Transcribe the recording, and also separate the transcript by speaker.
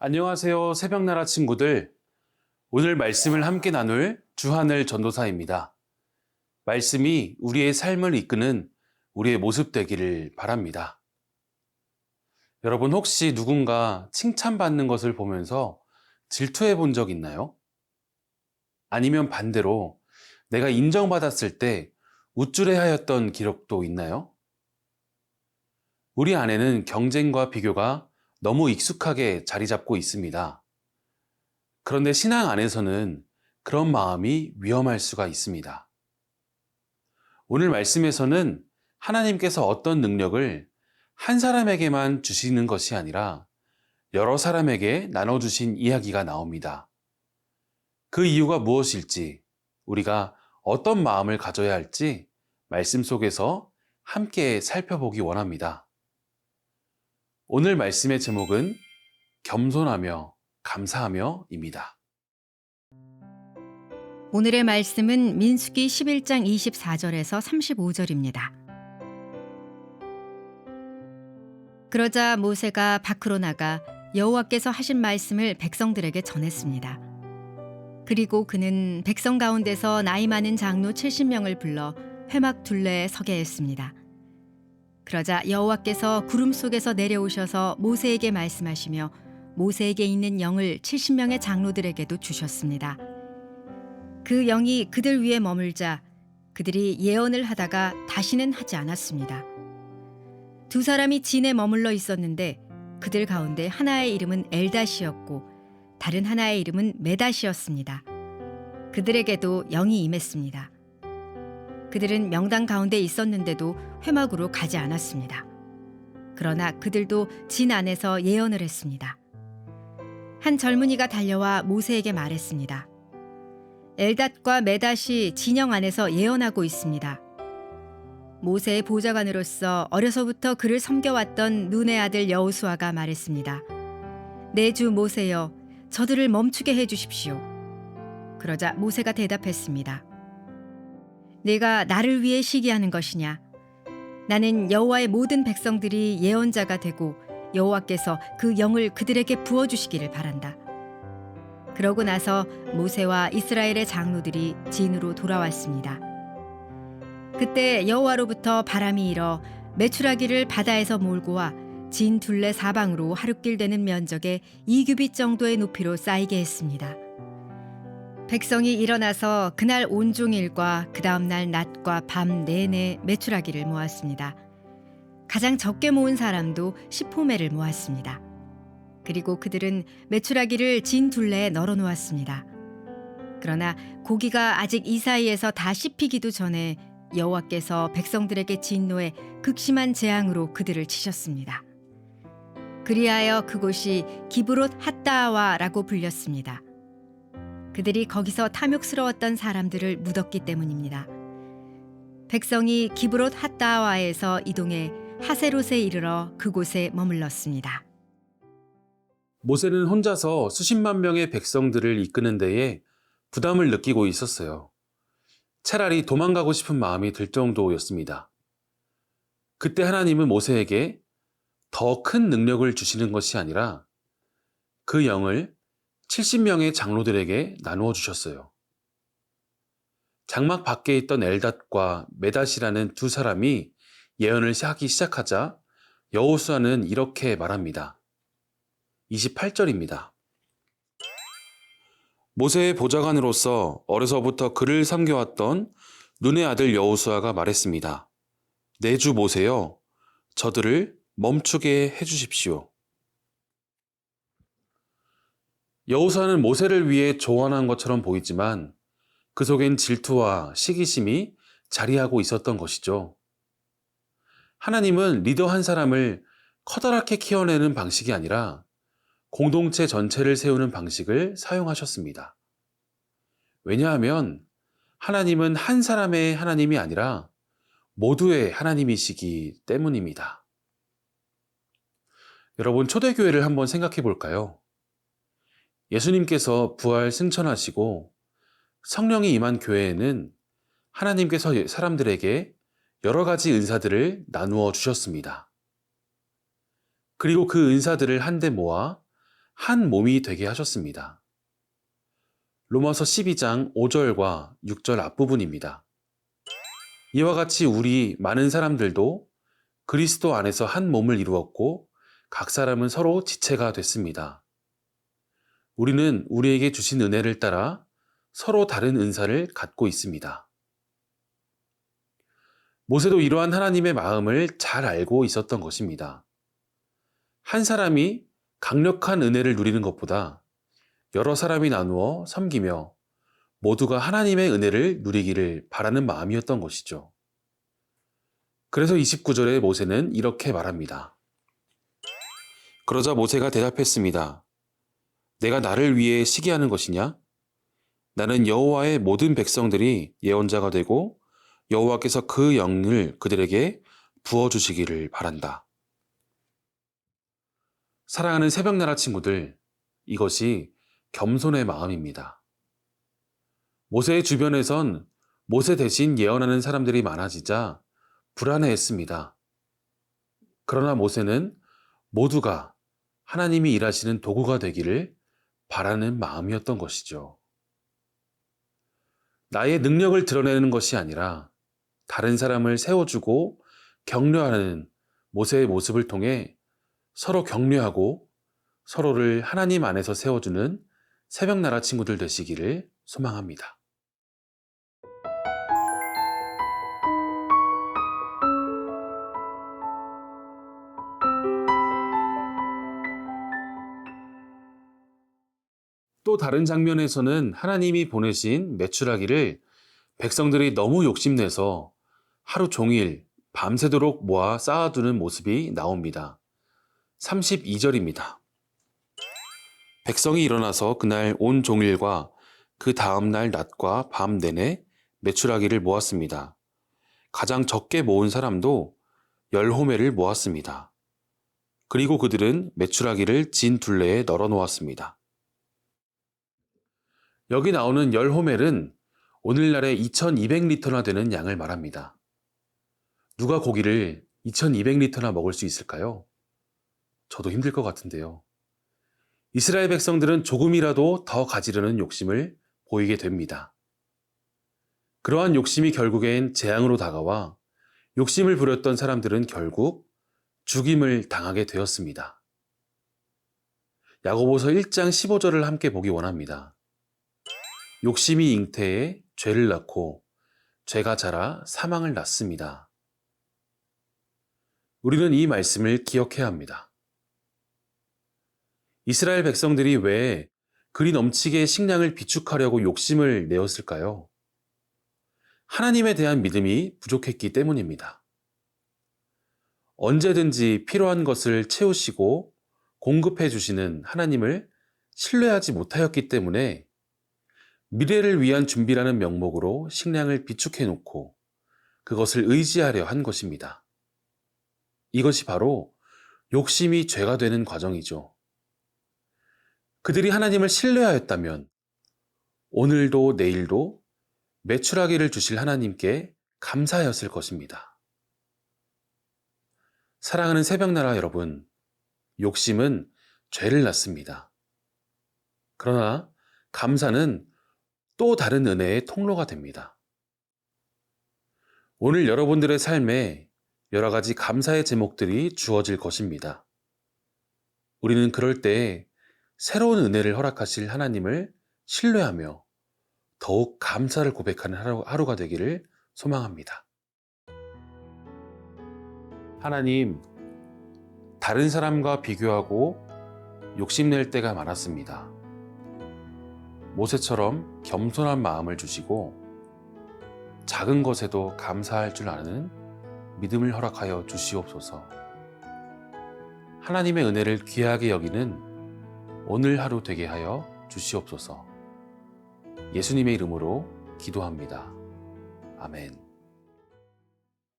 Speaker 1: 안녕하세요, 새벽나라 친구들. 오늘 말씀을 함께 나눌 주하늘 전도사입니다. 말씀이 우리의 삶을 이끄는 우리의 모습 되기를 바랍니다. 여러분, 혹시 누군가 칭찬받는 것을 보면서 질투해 본 적 있나요? 아니면 반대로 내가 인정받았을 때 우쭐해 하였던 기록도 있나요? 우리 안에는 경쟁과 비교가 너무 익숙하게 자리 잡고 있습니다. 그런데 신앙 안에서는 그런 마음이 위험할 수가 있습니다. 오늘 말씀에서는 하나님께서 어떤 능력을 한 사람에게만 주시는 것이 아니라 여러 사람에게 나눠주신 이야기가 나옵니다. 그 이유가 무엇일지, 우리가 어떤 마음을 가져야 할지 말씀 속에서 함께 살펴보기 원합니다. 오늘 말씀의 제목은 겸손하며 감사하며입니다.
Speaker 2: 오늘의 말씀은 민수기 11장 24절에서 35절입니다. 그러자 모세가 밖으로 나가 여호와께서 하신 말씀을 백성들에게 전했습니다. 그리고 그는 백성 가운데서 나이 많은 장로 70명을 불러 회막 둘레에 서게 했습니다. 그러자 여호와께서 구름 속에서 내려오셔서 모세에게 말씀하시며 모세에게 있는 영을 70명의 장로들에게도 주셨습니다. 그 영이 그들 위에 머물자 그들이 예언을 하다가 다시는 하지 않았습니다. 두 사람이 진에 머물러 있었는데 그들 가운데 하나의 이름은 엘닷이었고 다른 하나의 이름은 메닷이었습니다. 그들에게도 영이 임했습니다. 그들은 명당 가운데 있었는데도 회막으로 가지 않았습니다. 그러나 그들도 진 안에서 예언을 했습니다. 한 젊은이가 달려와 모세에게 말했습니다. 엘닷과 메닷이 진영 안에서 예언하고 있습니다. 모세의 보좌관으로서 어려서부터 그를 섬겨왔던 눈의 아들 여호수아가 말했습니다. 내 주 모세여, 저들을 멈추게 해주십시오. 그러자 모세가 대답했습니다. 네가 나를 위해 시기하는 것이냐? 나는 여호와의 모든 백성들이 예언자가 되고 여호와께서 그 영을 그들에게 부어주시기를 바란다. 그러고 나서 모세와 이스라엘의 장로들이 진으로 돌아왔습니다. 그때 여호와로부터 바람이 일어 메추라기를 바다에서 몰고 와 진 둘레 사방으로 하룻길 되는 면적의 2규빗 정도의 높이로 쌓이게 했습니다. 백성이 일어나서 그날 온종일과 그 다음날 낮과 밤 내내 메추라기를 모았습니다. 가장 적게 모은 사람도 10호매를 모았습니다. 그리고 그들은 메추라기를 진 둘레에 널어 놓았습니다. 그러나 고기가 아직 이 사이에서 다 씹히기도 전에 여호와께서 백성들에게 진노해 극심한 재앙으로 그들을 치셨습니다. 그리하여 그곳이 기브롯 핫다아와라고 불렸습니다. 그들이 거기서 탐욕스러웠던 사람들을 묻었기 때문입니다. 백성이 기브롯 핫다아와에서 이동해 하세롯에 이르러 그곳에 머물렀습니다.
Speaker 1: 모세는 혼자서 수십만 명의 백성들을 이끄는 데에 부담을 느끼고 있었어요. 차라리 도망가고 싶은 마음이 들 정도였습니다. 그때 하나님은 모세에게 더 큰 능력을 주시는 것이 아니라 그 영을 70명의 장로들에게 나누어 주셨어요. 장막 밖에 있던 엘닷과 메닷이라는 두 사람이 예언을 하기 시작하자 여호수아는 이렇게 말합니다. 28절입니다. 모세의 보좌관으로서 어려서부터 그를 섬겨왔던 눈의 아들 여호수아가 말했습니다. 내 주 모세여, 저들을 멈추게 해주십시오. 여호수아는 모세를 위해 조언한 것처럼 보이지만 그 속엔 질투와 시기심이 자리하고 있었던 것이죠. 하나님은 리더 한 사람을 커다랗게 키워내는 방식이 아니라 공동체 전체를 세우는 방식을 사용하셨습니다. 왜냐하면 하나님은 한 사람의 하나님이 아니라 모두의 하나님이시기 때문입니다. 여러분, 초대교회를 한번 생각해 볼까요? 예수님께서 부활 승천하시고 성령이 임한 교회에는 하나님께서 사람들에게 여러 가지 은사들을 나누어 주셨습니다. 그리고 그 은사들을 한데 모아 한 몸이 되게 하셨습니다. 로마서 12장 5절과 6절 앞부분입니다. 이와 같이 우리 많은 사람들도 그리스도 안에서 한 몸을 이루었고 각 사람은 서로 지체가 됐습니다. 우리는 우리에게 주신 은혜를 따라 서로 다른 은사를 갖고 있습니다. 모세도 이러한 하나님의 마음을 잘 알고 있었던 것입니다. 한 사람이 강력한 은혜를 누리는 것보다 여러 사람이 나누어 섬기며 모두가 하나님의 은혜를 누리기를 바라는 마음이었던 것이죠. 그래서 29절에 모세는 이렇게 말합니다. 그러자 모세가 대답했습니다. 내가 나를 위해 시기하는 것이냐? 나는 여호와의 모든 백성들이 예언자가 되고 여호와께서 그 영을 그들에게 부어주시기를 바란다. 사랑하는 새벽나라 친구들, 이것이 겸손의 마음입니다. 모세의 주변에선 모세 대신 예언하는 사람들이 많아지자 불안해했습니다. 그러나 모세는 모두가 하나님이 일하시는 도구가 되기를 바라는 마음이었던 것이죠. 나의 능력을 드러내는 것이 아니라 다른 사람을 세워주고 격려하는 모세의 모습을 통해 서로 격려하고 서로를 하나님 안에서 세워주는 새벽나라 친구들 되시기를 소망합니다. 또 다른 장면에서는 하나님이 보내신 메추라기를 백성들이 너무 욕심내서 하루 종일 밤새도록 모아 쌓아두는 모습이 나옵니다. 32절입니다. 백성이 일어나서 그날 온 종일과 그 다음날 낮과 밤 내내 메추라기를 모았습니다. 가장 적게 모은 사람도 10호멜을 모았습니다. 그리고 그들은 메추라기를 진 둘레에 널어 놓았습니다. 여기 나오는 10호멜은 오늘날의 2200리터나 되는 양을 말합니다. 누가 고기를 2200리터나 먹을 수 있을까요? 저도 힘들 것 같은데요. 이스라엘 백성들은 조금이라도 더 가지려는 욕심을 보이게 됩니다. 그러한 욕심이 결국엔 재앙으로 다가와 욕심을 부렸던 사람들은 결국 죽임을 당하게 되었습니다. 야고보서 1장 15절을 함께 보기 원합니다. 욕심이 잉태에 죄를 낳고 죄가 자라 사망을 낳습니다. 우리는 이 말씀을 기억해야 합니다. 이스라엘 백성들이 왜 그리 넘치게 식량을 비축하려고 욕심을 내었을까요? 하나님에 대한 믿음이 부족했기 때문입니다. 언제든지 필요한 것을 채우시고 공급해 주시는 하나님을 신뢰하지 못하였기 때문에 미래를 위한 준비라는 명목으로 식량을 비축해 놓고 그것을 의지하려 한 것입니다. 이것이 바로 욕심이 죄가 되는 과정이죠. 그들이 하나님을 신뢰하였다면 오늘도 내일도 메추라기를 주실 하나님께 감사하였을 것입니다. 사랑하는 새벽나라 여러분, 욕심은 죄를 낳습니다. 그러나 감사는 또 다른 은혜의 통로가 됩니다. 오늘 여러분들의 삶에 여러 가지 감사의 제목들이 주어질 것입니다. 우리는 그럴 때 새로운 은혜를 허락하실 하나님을 신뢰하며 더욱 감사를 고백하는 하루가 되기를 소망합니다. 하나님, 다른 사람과 비교하고 욕심낼 때가 많았습니다. 모세처럼 겸손한 마음을 주시고 작은 것에도 감사할 줄 아는 믿음을 허락하여 주시옵소서. 하나님의 은혜를 귀하게 여기는 오늘 하루 되게 하여 주시옵소서. 예수님의 이름으로 기도합니다. 아멘.